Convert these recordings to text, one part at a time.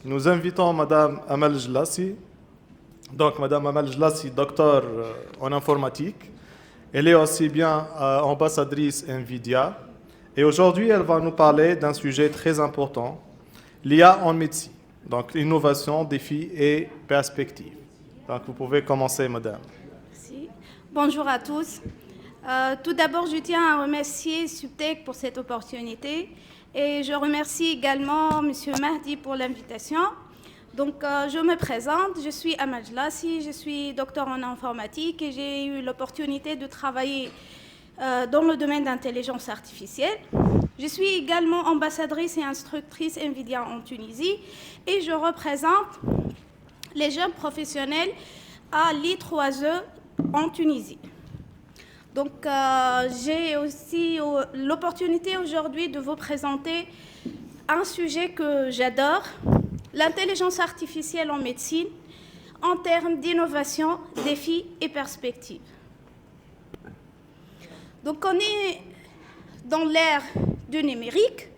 Nous invitons Madame Amal Jlassi. Donc, Madame Amal Jlassi, docteur en informatique. Elle est aussi bien ambassadrice NVIDIA. Et aujourd'hui, elle va nous parler d'un sujet très important, l'IA en médecine. Donc, innovation, défis et perspectives. Donc, vous pouvez commencer, Madame. Merci. Bonjour à tous. Tout d'abord, je tiens à remercier Subtech pour cette opportunité et je remercie également M. Mahdi pour l'invitation. Donc, je me présente, je suis Amal Jlassi, je suis docteur en informatique et j'ai eu l'opportunité de travailler dans le domaine d'intelligence artificielle. Je suis également ambassadrice et instructrice NVIDIA en Tunisie et je représente les jeunes professionnels à l'I3E en Tunisie. Donc, j'ai aussi l'opportunité aujourd'hui de vous présenter un sujet que j'adore, l'intelligence artificielle en médecine, en termes d'innovation, défis et perspectives. Donc, on est dans l'ère du numérique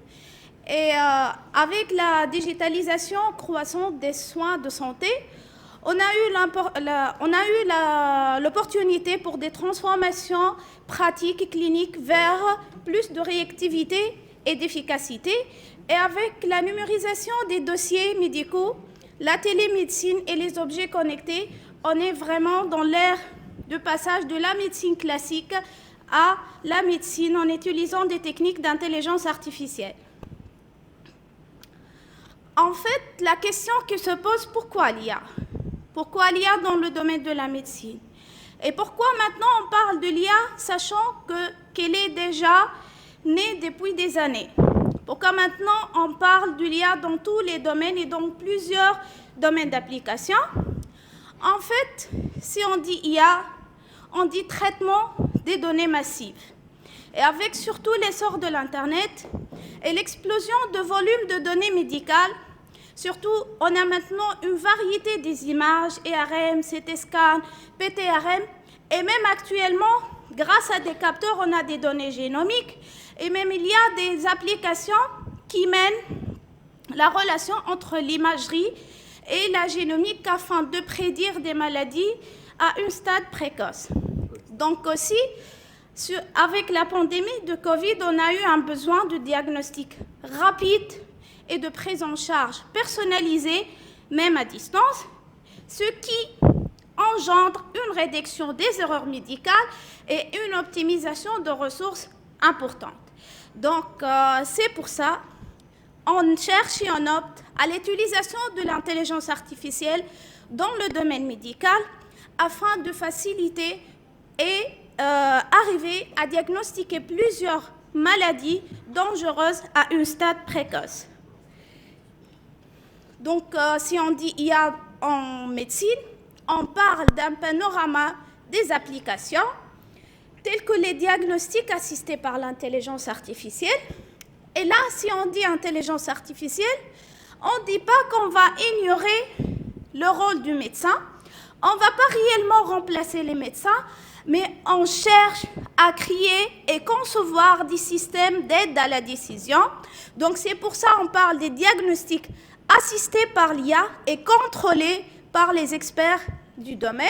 et avec la digitalisation croissante des soins de santé, on a eu l'opportunité pour des transformations pratiques et cliniques vers plus de réactivité et d'efficacité. Et avec la numérisation des dossiers médicaux, la télémédecine et les objets connectés, on est vraiment dans l'ère de passage de la médecine classique à la médecine en utilisant des techniques d'intelligence artificielle. En fait, la question qui se pose, pourquoi l'IA ? Pourquoi l'IA dans le domaine de la médecine? Et pourquoi maintenant on parle de l'IA sachant qu'elle est déjà née depuis des années? Pourquoi maintenant on parle de l'IA dans tous les domaines et dans plusieurs domaines d'application? En fait, si on dit IA, on dit traitement des données massives. Et avec surtout l'essor de l'Internet et l'explosion de volume de données médicales, surtout, on a maintenant une variété des images, ERM, CT scan, PTRM, et même actuellement, grâce à des capteurs, on a des données génomiques, et même il y a des applications qui mènent la relation entre l'imagerie et la génomique afin de prédire des maladies à un stade précoce. Donc aussi, avec la pandémie de Covid, on a eu un besoin de diagnostic rapide et de prise en charge personnalisée, même à distance, ce qui engendre une réduction des erreurs médicales et une optimisation de ressources importantes. Donc, c'est pour ça on cherche et on opte à l'utilisation de l'intelligence artificielle dans le domaine médical afin de faciliter et arriver à diagnostiquer plusieurs maladies dangereuses à un stade précoce. Donc, si on dit IA en médecine, on parle d'un panorama des applications telles que les diagnostics assistés par l'intelligence artificielle. Et là, si on dit intelligence artificielle, on ne dit pas qu'on va ignorer le rôle du médecin. On ne va pas réellement remplacer les médecins, mais on cherche à créer et concevoir des systèmes d'aide à la décision. Donc, c'est pour ça qu'on parle des diagnostics assistés par l'IA et contrôlés par les experts du domaine.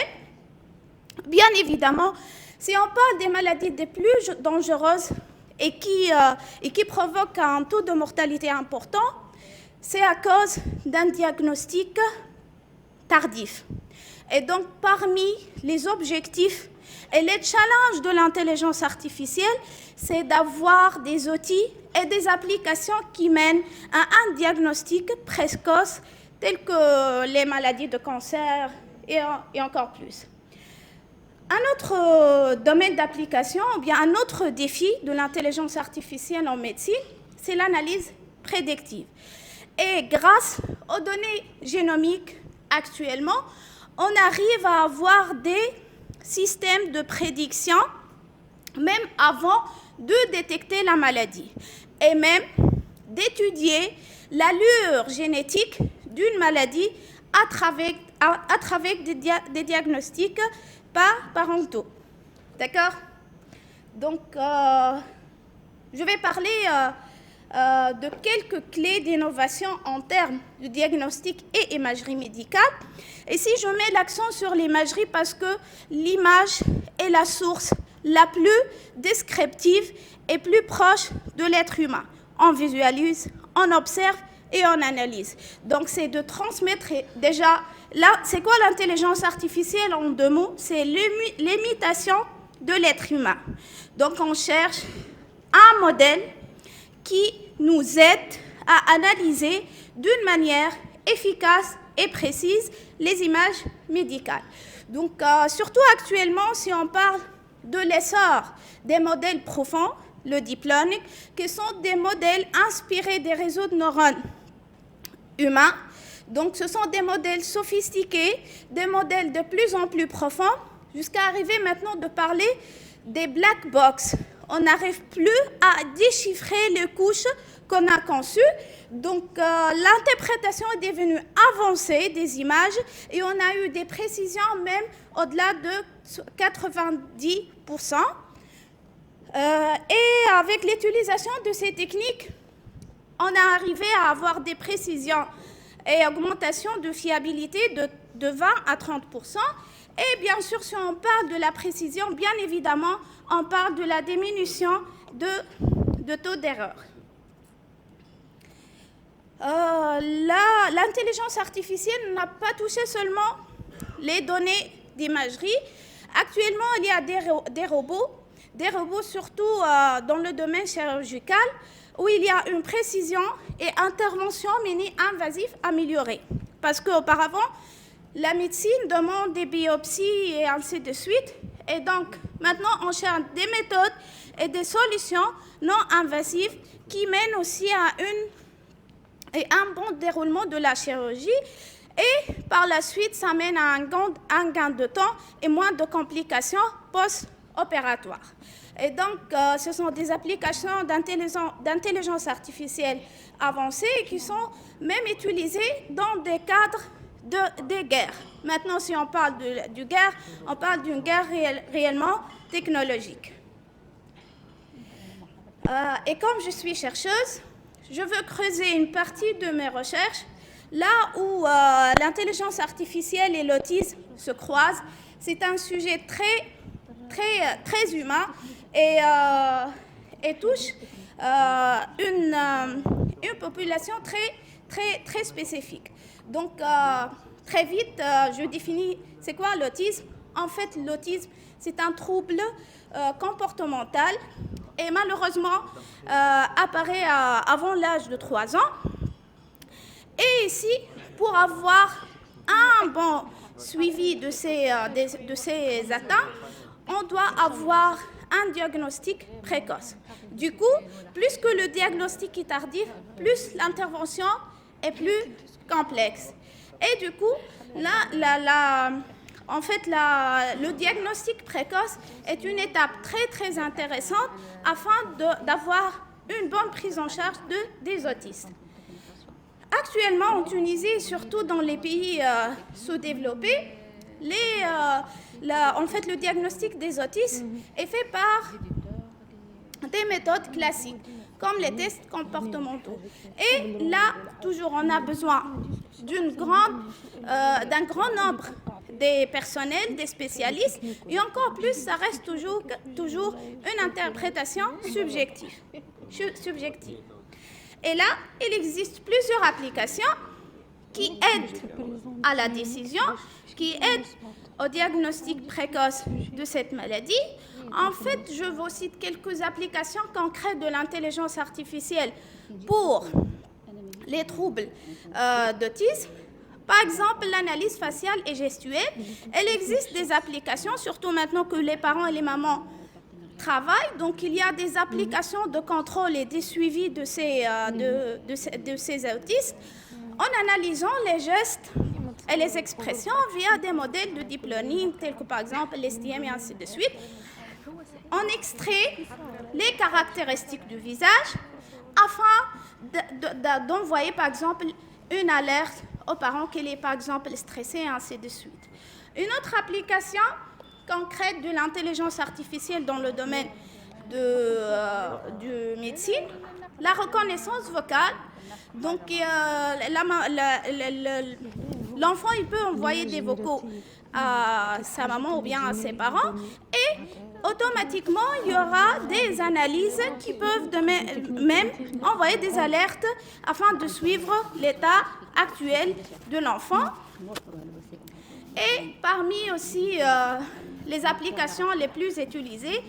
Bien évidemment, si on parle des maladies les plus dangereuses et qui provoquent un taux de mortalité important, c'est à cause d'un diagnostic tardif. Et donc, parmi les objectifs et les challenges de l'intelligence artificielle, c'est d'avoir des outils et des applications qui mènent à un diagnostic précoce, tel que les maladies de cancer et encore plus. Un autre domaine d'application, ou bien un autre défi de l'intelligence artificielle en médecine, c'est l'analyse prédictive. Et grâce aux données génomiques actuellement, on arrive à avoir des systèmes de prédiction, même avant de détecter la maladie, et même d'étudier l'allure génétique d'une maladie à travers des diagnostics parentaux. D'accord? Donc, je vais parler de quelques clés d'innovation en termes de diagnostic et imagerie médicale. Ici, je mets l'accent sur l'imagerie parce que l'image est la source la plus descriptive et plus proche de l'être humain. On visualise, on observe et on analyse. Donc, c'est de transmettre déjà... Là, c'est quoi l'intelligence artificielle en 2 mots? C'est l'imitation de l'être humain. Donc, on cherche un modèle qui nous aide à analyser d'une manière efficace et précise les images médicales. Donc, surtout actuellement, si on parle de l'essor des modèles profonds, le deep learning, qui sont des modèles inspirés des réseaux de neurones humains. Donc, ce sont des modèles sophistiqués, des modèles de plus en plus profonds, jusqu'à arriver maintenant de parler des black box. On n'arrive plus à déchiffrer les couches qu'on a conçues. Donc, l'interprétation est devenue avancée des images et on a eu des précisions même au-delà de 90%. Et avec l'utilisation de ces techniques, on a arrivé à avoir des précisions et augmentation de fiabilité de 20 à 30%. Et bien sûr, si on parle de la précision, bien évidemment, on parle de la diminution de taux d'erreur. L'intelligence artificielle n'a pas touché seulement les données d'imagerie. Actuellement, il y a des robots surtout dans le domaine chirurgical, où il y a une précision et intervention mini-invasive améliorée. Parce qu'auparavant, la médecine demande des biopsies et ainsi de suite. Et donc, maintenant, on cherche des méthodes et des solutions non invasives qui mènent aussi à un bon déroulement de la chirurgie. Et par la suite, ça mène à un gain de temps et moins de complications post-opératoires. Et donc, ce sont des applications d'intelligence artificielle avancées qui sont même utilisées dans des cadres des guerres. Maintenant, si on parle de guerre, on parle d'une guerre réellement technologique. Et comme je suis chercheuse, je veux creuser une partie de mes recherches là où l'intelligence artificielle et l'autisme se croisent. C'est un sujet très humain et touche une population très spécifique. Donc, très vite, je définis c'est quoi l'autisme. En fait, l'autisme, c'est un trouble comportemental et malheureusement apparaît avant l'âge de 3 ans. Et ici, pour avoir un bon suivi de ces atteintes, on doit avoir un diagnostic précoce. Du coup, plus que le diagnostic est tardif, plus l'intervention est plus complexe. Et du coup, le diagnostic précoce est une étape très intéressante afin d'avoir une bonne prise en charge des autistes. Actuellement, en Tunisie, et surtout dans les pays sous-développés, le diagnostic des autistes est fait par des méthodes classiques, comme les tests comportementaux. Et là, toujours, on a besoin d'un grand nombre des personnels, des spécialistes, et encore plus, ça reste toujours une interprétation subjective. Et là, il existe plusieurs applications qui aident à la décision, qui aident au diagnostic précoce de cette maladie. En fait, je vous cite quelques applications concrètes de l'intelligence artificielle pour les troubles d'autisme. Par exemple, l'analyse faciale et gestuelle. Il existe des applications, surtout maintenant que les parents et les mamans travaillent. Donc, il y a des applications de contrôle et de suivi de ces autistes en analysant les gestes et les expressions via des modèles de deep learning, tels que par exemple l'STM et ainsi de suite. On extrait les caractéristiques du visage afin d'envoyer par exemple une alerte aux parents qu'il est par exemple stressé et ainsi de suite. Une autre application concrète de l'intelligence artificielle dans le domaine de médecine, la reconnaissance vocale. Donc, l'enfant, il peut envoyer des vocaux à sa maman ou bien à ses parents et automatiquement, il y aura des analyses qui peuvent même envoyer des alertes afin de suivre l'état actuel de l'enfant. Et parmi aussi les applications les plus utilisées,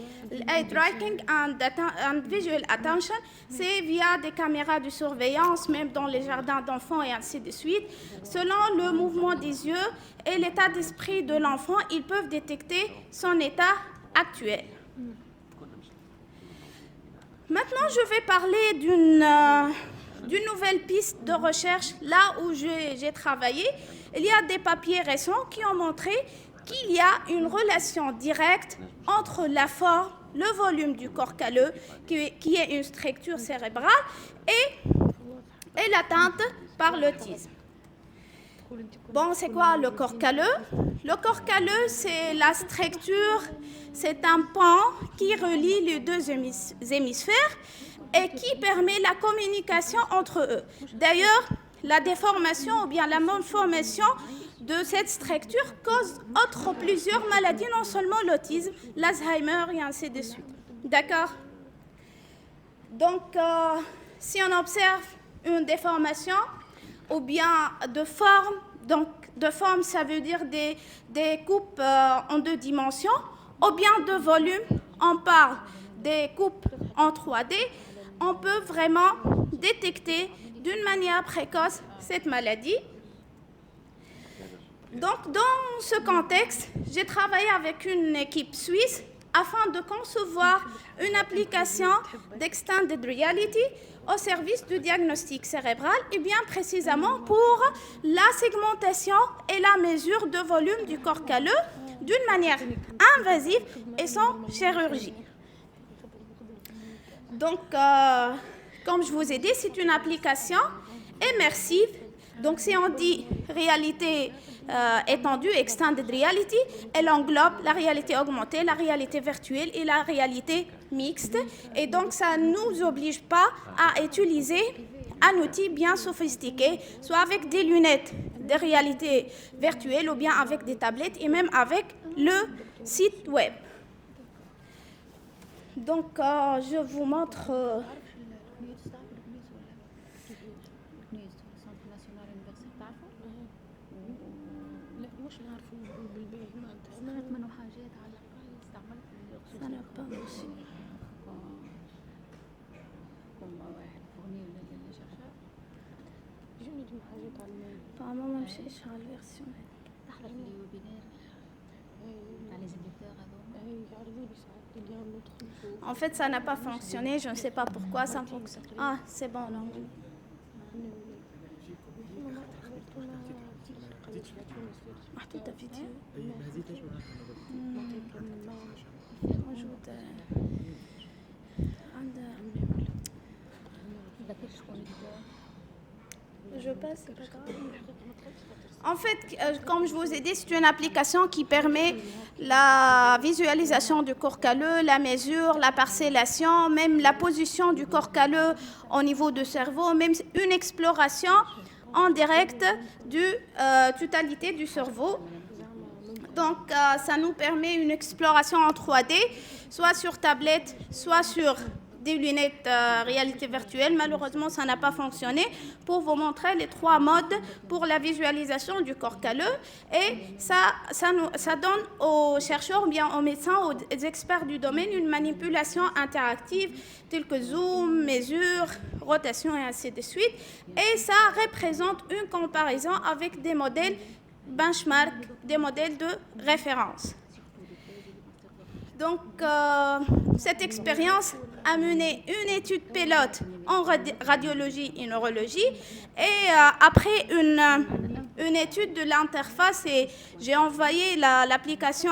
eye tracking and visual attention, c'est via des caméras de surveillance, même dans les jardins d'enfants et ainsi de suite. Selon le mouvement des yeux et l'état d'esprit de l'enfant, ils peuvent détecter son état actuel. Maintenant, je vais parler d'une nouvelle piste de recherche là où j'ai travaillé. Il y a des papiers récents qui ont montré qu'il y a une relation directe entre la forme, le volume du corps calleux, qui est une structure cérébrale, et l'atteinte par l'autisme. Bon, c'est quoi le corps calleux? Le corps calleux, c'est la structure, c'est un pan qui relie les deux hémisphères et qui permet la communication entre eux. D'ailleurs, la déformation ou bien la malformation de cette structure cause plusieurs maladies, non seulement l'autisme, l'Alzheimer et ainsi de suite. D'accord? Donc, si on observe une déformation ou bien de forme, donc de forme, ça veut dire des coupes en 2 dimensions, ou bien de volume, on parle des coupes en 3D, on peut vraiment détecter d'une manière précoce cette maladie. Donc, dans ce contexte, j'ai travaillé avec une équipe suisse afin de concevoir une application d'Extended Reality au service du diagnostic cérébral et bien précisément pour la segmentation et la mesure de volume du corps calleux d'une manière invasive et sans chirurgie. Donc, comme je vous ai dit, c'est une application immersive. Donc, si on dit réalité étendue, extended reality, elle englobe la réalité augmentée, la réalité virtuelle et la réalité mixte. Et donc, ça ne nous oblige pas à utiliser un outil bien sophistiqué, soit avec des lunettes de réalité virtuelle ou bien avec des tablettes et même avec le site web. Donc, je vous montre... En fait, ça n'a pas fonctionné. Je ne sais pas pourquoi ça fonctionne. Ah, c'est bon, non. Je passe, c'est pas grave. En fait, comme je vous ai dit, c'est une application qui permet la visualisation du corps calleux, la mesure, la parcellation, même la position du corps calleux au niveau du cerveau, même une exploration en direct de totalité du cerveau. Donc, ça nous permet une exploration en 3D, soit sur tablette, soit sur des lunettes réalité virtuelle. Malheureusement, ça n'a pas fonctionné pour vous montrer les 3 modes pour la visualisation du corps calleux. Et ça donne aux chercheurs, bien aux médecins, aux experts du domaine, une manipulation interactive telle que zoom, mesure, rotation et ainsi de suite. Et ça représente une comparaison avec des modèles benchmark, des modèles de référence. Donc, cette expérience a mené une étude pilote en radiologie et neurologie. Et après une étude de l'interface, et j'ai envoyé l'application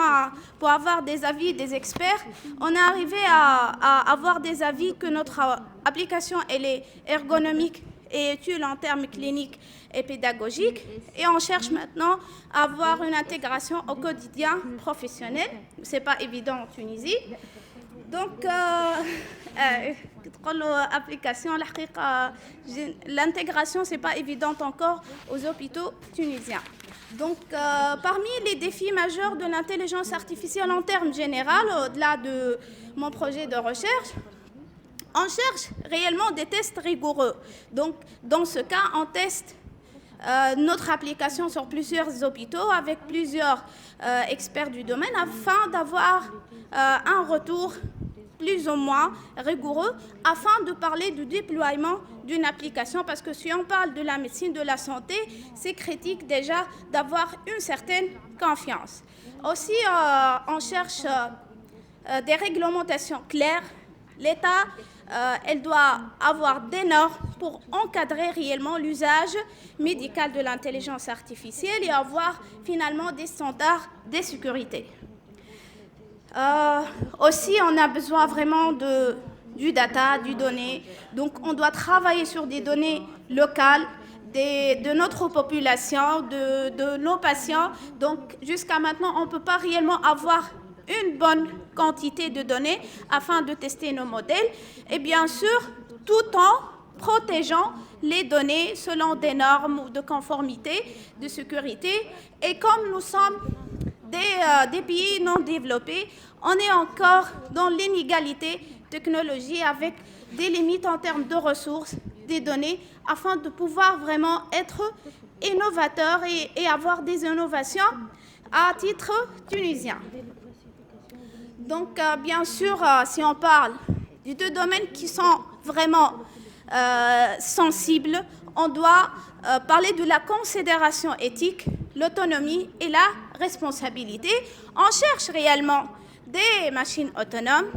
pour avoir des avis des experts, on est arrivé à avoir des avis que notre application elle est ergonomique et utile en termes cliniques et pédagogiques. Et on cherche maintenant à avoir une intégration au quotidien professionnel. Ce n'est pas évident en Tunisie. Donc, application, l'intégration, ce n'est pas évident encore aux hôpitaux tunisiens. Donc, parmi les défis majeurs de l'intelligence artificielle en termes généraux, au-delà de mon projet de recherche, on cherche réellement des tests rigoureux. Donc, dans ce cas, on teste notre application sur plusieurs hôpitaux avec plusieurs experts du domaine afin d'avoir un retour plus ou moins rigoureux afin de parler du déploiement d'une application, parce que si on parle de la médecine de la santé, c'est critique déjà d'avoir une certaine confiance. Aussi, on cherche des réglementations claires. L'État, elle doit avoir des normes pour encadrer réellement l'usage médical de l'intelligence artificielle et avoir finalement des standards de sécurité. Aussi, on a besoin vraiment du data, du données. Donc, on doit travailler sur des données locales de notre population, de nos patients. Donc, jusqu'à maintenant, on ne peut pas réellement avoir une bonne quantité de données afin de tester nos modèles. Et bien sûr, tout en protégeant les données selon des normes de conformité, de sécurité. Et comme nous sommes des pays non développés, on est encore dans l'inégalité technologique avec des limites en termes de ressources, des données, afin de pouvoir vraiment être innovateurs et avoir des innovations à titre tunisien. Donc, bien sûr, si on parle de deux domaines qui sont vraiment sensibles, on doit parler de la considération éthique, l'autonomie et la responsabilité. On cherche réellement des machines autonomes,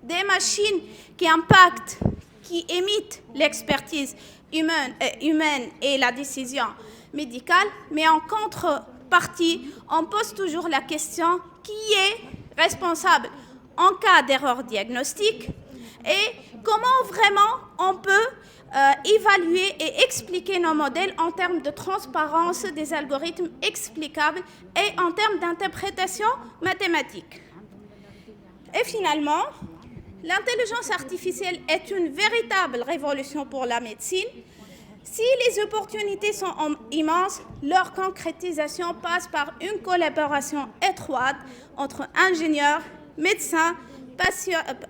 des machines qui impactent, qui imitent l'expertise humaine et la décision médicale, mais en contrepartie, on pose toujours la question qui est responsable en cas d'erreur diagnostique et comment vraiment on peut évaluer et expliquer nos modèles en termes de transparence des algorithmes explicables et en termes d'interprétation mathématique. Et finalement, l'intelligence artificielle est une véritable révolution pour la médecine. Si les opportunités sont immenses, leur concrétisation passe par une collaboration étroite entre ingénieurs, médecins,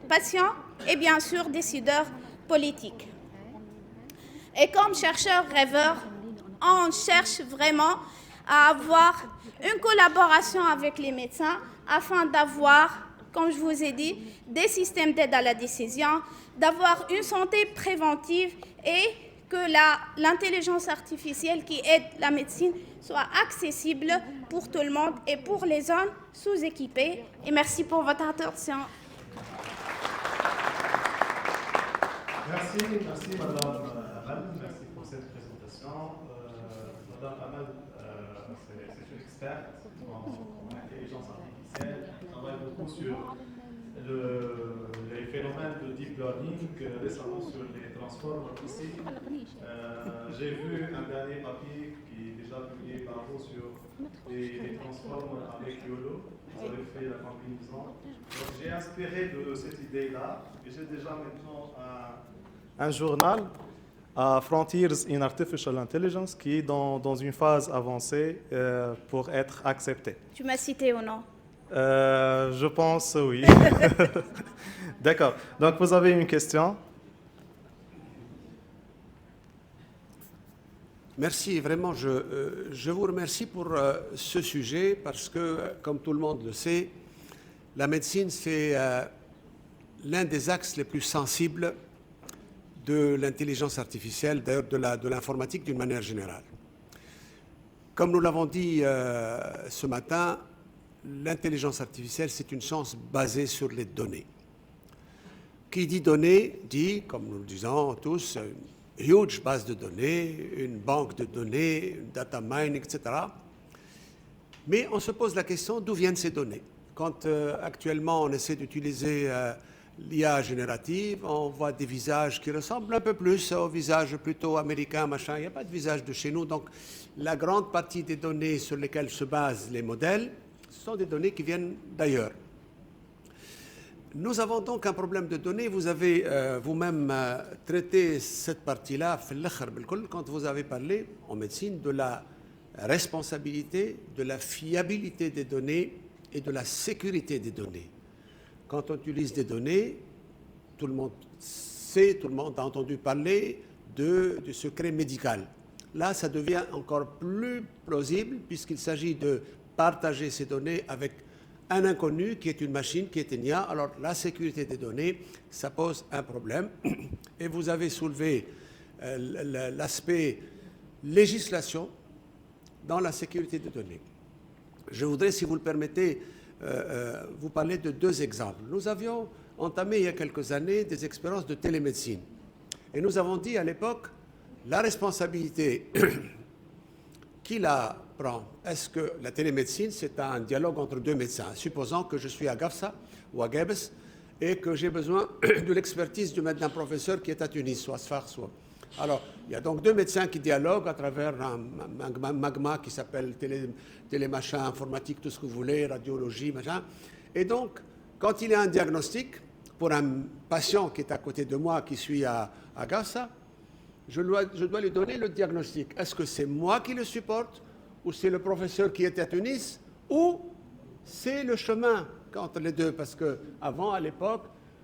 patients et bien sûr décideurs politiques. Et comme chercheurs rêveurs, on cherche vraiment à avoir une collaboration avec les médecins afin d'avoir, comme je vous ai dit, des systèmes d'aide à la décision, d'avoir une santé préventive et que l'intelligence artificielle qui aide la médecine soit accessible pour tout le monde et pour les zones sous-équipées. Et merci pour votre attention. Merci Madame Amal, merci pour cette présentation. Madame Amal, c'est une experte en intelligence artificielle, elle travaille beaucoup sur les phénomènes de deep learning, récemment sur les transformers aussi. J'ai vu un dernier papier qui est déjà publié par vous sur les transformers avec YOLO. Vous avez fait la combinaison. Donc j'ai inspiré de cette idée-là et j'ai déjà maintenant un journal à Frontiers in Artificial Intelligence qui est dans une phase avancée pour être accepté. Tu m'as cité ou non? Je pense oui. D'accord. Donc vous avez une question? Merci, vraiment, je vous remercie pour ce sujet parce que, comme tout le monde le sait, la médecine, c'est l'un des axes les plus sensibles de l'intelligence artificielle, d'ailleurs de l'informatique d'une manière générale. Comme nous l'avons dit ce matin, l'intelligence artificielle, c'est une science basée sur les données. Qui dit données, dit, comme nous le disons tous, une huge base de données, une banque de données, une data mine, etc. Mais on se pose la question d'où viennent ces données. Quand actuellement on essaie d'utiliser l'IA générative, on voit des visages qui ressemblent un peu plus aux visages plutôt américains, machin. Il n'y a pas de visage de chez nous. Donc la grande partie des données sur lesquelles se basent les modèles, ce sont des données qui viennent d'ailleurs. Nous avons donc un problème de données. Vous avez vous-même traité cette partie-là quand vous avez parlé en médecine de la responsabilité, de la fiabilité des données et de la sécurité des données. Quand on utilise des données, tout le monde sait, tout le monde a entendu parler du secret médical. Là, ça devient encore plus plausible puisqu'il s'agit de partager ces données avec un inconnu qui est une machine, qui est une IA. Alors, la sécurité des données, ça pose un problème. Et vous avez soulevé l'aspect législation dans la sécurité des données. Je voudrais, si vous le permettez, vous parler de 2 exemples. Nous avions entamé il y a quelques années des expériences de télémédecine. Et nous avons dit à l'époque, la responsabilité, qui la prend? Est-ce que la télémédecine, c'est un dialogue entre 2 médecins? Supposons que je suis à Gafsa ou à Gebes et que j'ai besoin de l'expertise d'un professeur qui est à Tunis, soit Sfar, soit... Alors, il y a donc 2 médecins qui dialoguent à travers un magma qui s'appelle télémachin, informatique, tout ce que vous voulez, radiologie, machin. Et donc, quand il y a un diagnostic pour un patient qui est à côté de moi, qui suis à Gafsa, je dois lui donner le diagnostic. Est-ce que c'est moi qui le supporte, ou c'est le professeur qui était à Tunis, ou c'est le chemin entre les deux? Parce qu'avant, à l'époque,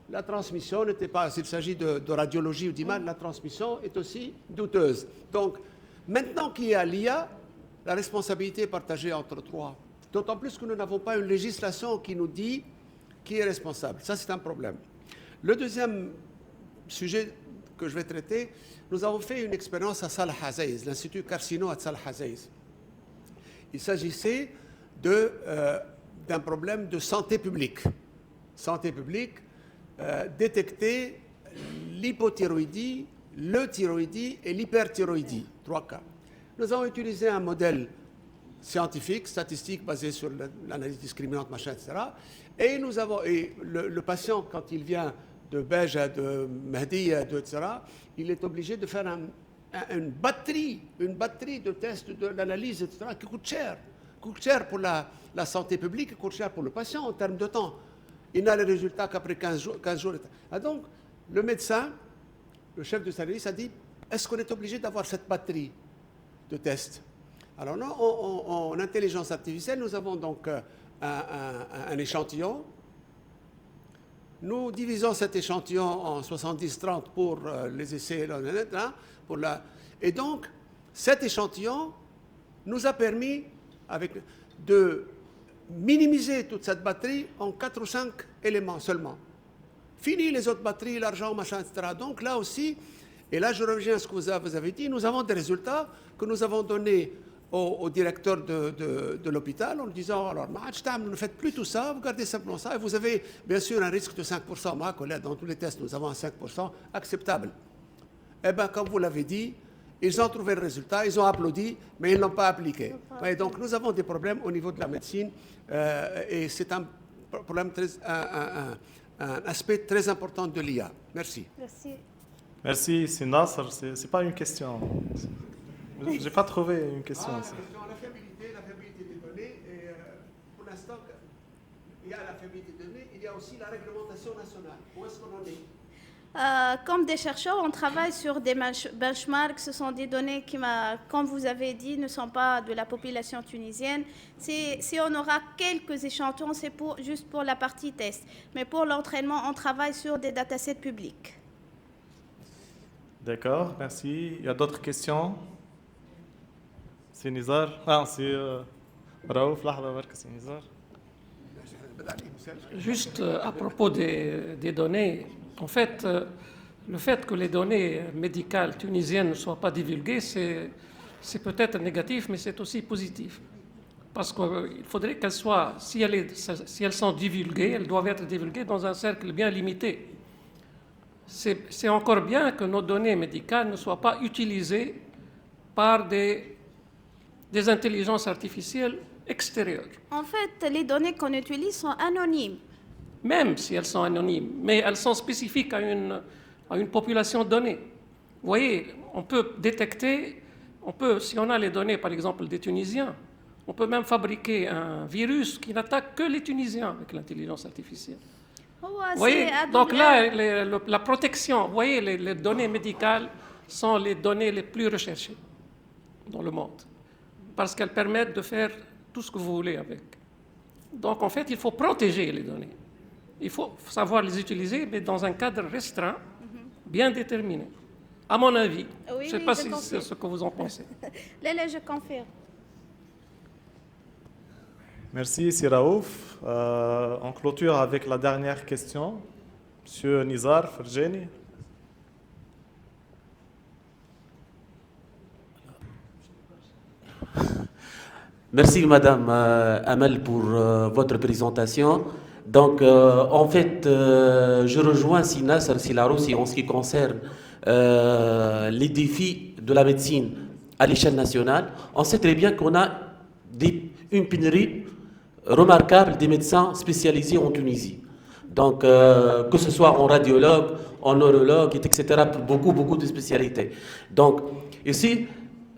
la transmission n'était pas... S'il s'agit de radiologie ou d'image, la transmission est aussi douteuse. Donc, maintenant qu'il y a l'IA, la responsabilité est partagée entre 3. D'autant plus que nous n'avons pas une législation qui nous dit qui est responsable. Ça, c'est un problème. Le deuxième sujet que je vais traiter, nous avons fait une expérience à Salah Hazaïz, l'Institut Carcino à Salah Hazaïz. Il s'agissait d'un problème de santé publique. Santé publique, détecter l'hypothyroïdie, le thyroïdie et l'hyperthyroïdie, 3 cas. Nous avons utilisé un modèle scientifique, statistique, basé sur l'analyse discriminante, machin, etc. Et le patient, quand il vient de Beja, de Mahdi, etc., il est obligé de faire une batterie de tests, de l'analyse, etc., qui coûte cher. Coûte cher pour la santé publique, coûte cher pour le patient en termes de temps. Il n'a les résultats qu'après 15 jours. Ah donc, le médecin, le chef de service, a dit, est-ce qu'on est obligé d'avoir cette batterie de tests? Alors non, en intelligence artificielle, nous avons donc un échantillon. Nous divisons cet échantillon en 70-30 pour les essais, et donc cet échantillon nous a permis de minimiser toute cette batterie en 4 ou 5 éléments seulement. Fini les autres batteries, l'argent, machin, etc. Donc là aussi, et là je reviens à ce que vous avez dit, nous avons des résultats que nous avons donnés au directeur de l'hôpital en lui disant, alors, ne faites plus tout ça, vous gardez simplement ça, et vous avez bien sûr un risque de 5%. Moi, dans tous les tests, nous avons un 5% acceptable. Eh bien, comme vous l'avez dit, ils ont trouvé le résultat, ils ont applaudi, mais ils ne l'ont pas appliqué. Et donc, nous avons des problèmes au niveau de la médecine, et c'est un problème un aspect très important de l'IA. Merci. Merci. Merci, c'est Nasser. C'est pas une question. Je n'ai pas trouvé une question. La question, la fiabilité des données. Et pour l'instant, il y a la fiabilité des données, il y a aussi la réglementation nationale. Où est-ce qu'on en est? Comme des chercheurs, on travaille sur des benchmarks. Ce sont des données qui, comme vous avez dit, ne sont pas de la population tunisienne. Si on aura quelques échantillons, c'est juste pour la partie test. Mais pour l'entraînement, on travaille sur des datasets publics. D'accord, merci. Il y a d'autres questions? C'est Nizar. Ah, c'est Raouf. C'est Nizar. Juste à propos des données, en fait, le fait que les données médicales tunisiennes ne soient pas divulguées, c'est peut-être négatif, mais c'est aussi positif. Parce qu'il faudrait qu'elles soient, si elles sont divulguées, elles doivent être divulguées dans un cercle bien limité. C'est encore bien que nos données médicales ne soient pas utilisées par des intelligences artificielles extérieures. En fait, les données qu'on utilise sont anonymes. Même si elles sont anonymes, mais elles sont spécifiques à une population donnée. Vous voyez, on peut détecter, si on a les données, par exemple, des Tunisiens, on peut même fabriquer un virus qui n'attaque que les Tunisiens avec l'intelligence artificielle. هو Vous voyez, c'est donc là, la protection, vous voyez, les données médicales sont les données les plus recherchées dans le monde, parce qu'elles permettent de faire tout ce que vous voulez avec. Donc en fait, il faut protéger les données. Il faut savoir les utiliser, mais dans un cadre restreint, bien déterminé. À mon avis, Oui, je ne sais oui, pas je si c'est confirme. ce que vous en pensez. Là, je confirme. Merci, Siraouf. On clôture avec la dernière question. Monsieur Nizar Ferjeni. Merci Madame Amel pour votre présentation. Donc en fait, je rejoins Nasser Silaroussi en ce qui concerne les défis de la médecine à l'échelle nationale. On sait très bien qu'on a une pénurie remarquable des médecins spécialisés en Tunisie. Donc que ce soit en radiologue, en neurologue, etc., beaucoup de spécialités. Donc ici,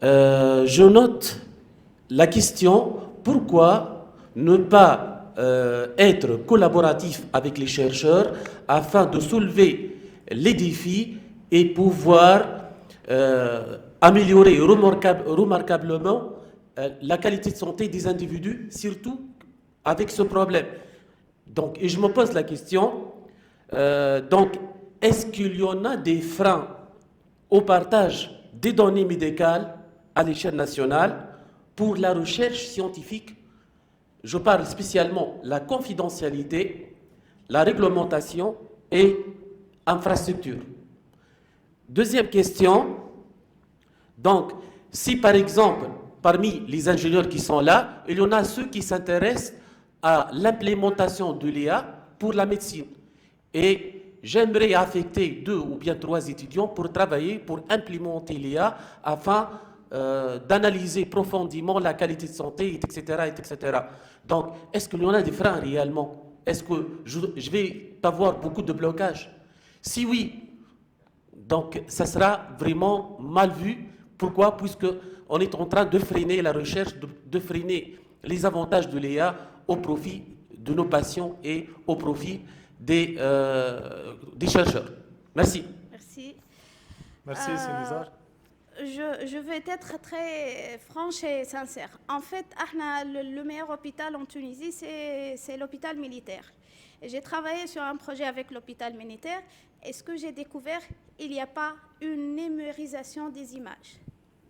je note la question, pourquoi ne pas être collaboratif avec les chercheurs afin de soulever les défis et pouvoir améliorer remarquablement la qualité de santé des individus, surtout avec ce problème. Donc, et je me pose la question, donc, est-ce qu'il y en a des freins au partage des données médicales à l'échelle nationale pour la recherche scientifique? Je parle spécialement de la confidentialité, la réglementation et infrastructure. Deuxième question, donc, si par exemple, parmi les ingénieurs qui sont là, il y en a ceux qui s'intéressent à l'implémentation de l'IA pour la médecine. Et j'aimerais affecter 2 ou bien 3 étudiants pour travailler, pour implémenter l'IA afin d'analyser profondément la qualité de santé, etc., etc. Donc, est-ce qu'il y en a des freins réellement? Est-ce que je vais avoir beaucoup de blocages? Si oui, donc ça sera vraiment mal vu. Pourquoi? Puisqu'on est en train de freiner la recherche, de freiner les avantages de l'IA au profit de nos patients et au profit des chercheurs. Merci. Merci. Merci, Nizar. Je vais être très franche et sincère. En fait, le meilleur hôpital en Tunisie, c'est l'hôpital militaire. J'ai travaillé sur un projet avec l'hôpital militaire et ce que j'ai découvert, il n'y a pas une numérisation des images.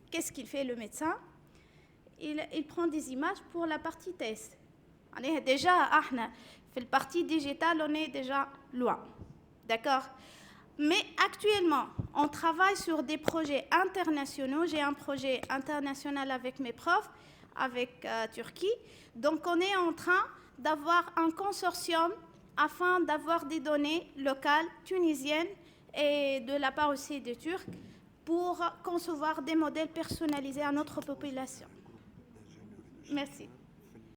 Qu'est-ce qu'il fait le médecin? Il prend des images pour la partie test. On est déjà, fait la partie digitale, on est déjà loin. D'accord? Mais actuellement, on travaille sur des projets internationaux. J'ai un projet international avec mes profs, avec Turquie. Donc, on est en train d'avoir un consortium afin d'avoir des données locales tunisiennes et de la part aussi des Turcs pour concevoir des modèles personnalisés à notre population. Merci.